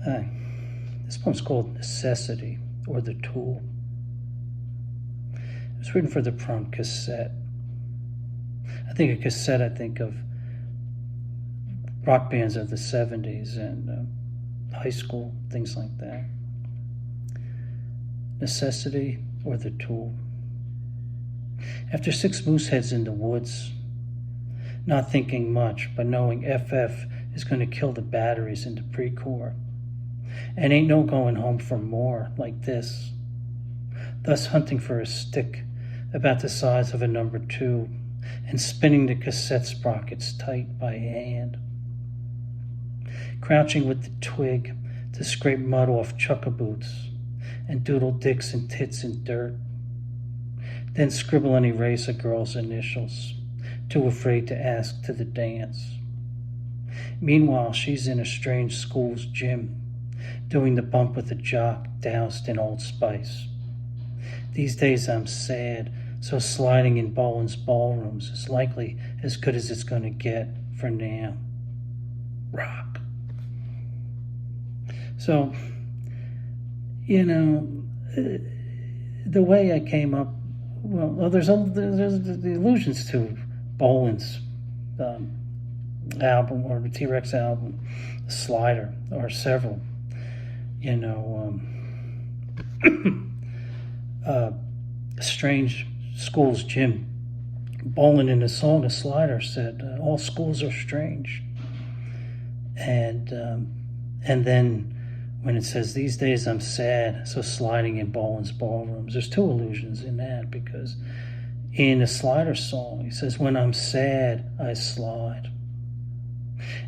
Uh, this poem's called Necessity, or The Tool. It was written for the prom cassette. I think a cassette, I think of rock bands of the 70s and high school, things like that. Necessity or the Tool. After 6 moose heads in the woods, not thinking much, but knowing FF is going to kill the batteries in the Precor, and ain't no going home for more like this, thus hunting for a stick about the size of a number 2 and spinning the cassette sprockets tight by hand, crouching with the twig to scrape mud off chuckaboots and doodle dicks and tits in dirt, then scribble and erase a girl's initials, too afraid to ask to the dance. Meanwhile, she's in a strange school's gym, doing the bump with a jock doused in Old Spice. These days I'm sad, so sliding in Boland's ballrooms is likely as good as it's going to get for now. Rock. So, the way I came up, there's the allusions to Boland's album, or the T-Rex album, Slider, or several. Strange School's Gym. Boland in a song, A Slider, said, all schools are strange. And then when it says, these days I'm sad, so sliding in Boland's ballrooms, there's 2 allusions in that, because in the Slider song, he says, when I'm sad, I slide.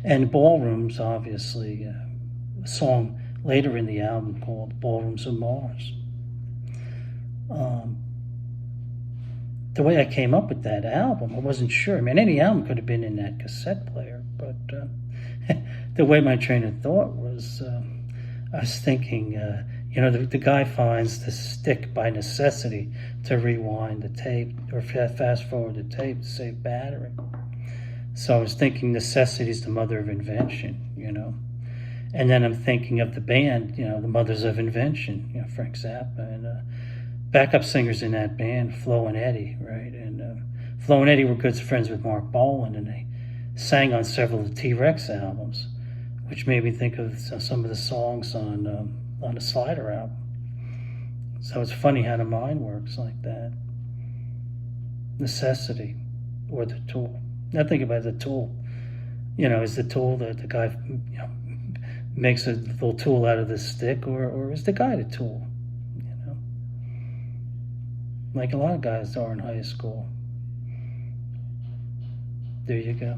And ballrooms, obviously, a song later in the album called Ballrooms of Mars. The way I came up with that album, I wasn't sure. I mean, any album could have been in that cassette player, but the way my train of thought was, I was thinking, the guy finds the stick by necessity to rewind the tape or fast forward the tape to save battery. So I was thinking necessity is the mother of invention, And then I'm thinking of the band, the mothers of invention, Frank Zappa, and backup singers in that band, Flo and Eddie, right? And Flo and Eddie were good friends with Mark Boland, and they sang on several of the T-Rex albums, which made me think of some of the songs on the Slider album. So it's funny how the mind works like that. Necessity, or the tool. Now think about the tool. Is the tool that the guy makes a little tool out of the stick, or is the guy the tool? Like a lot of guys are in high school. There you go.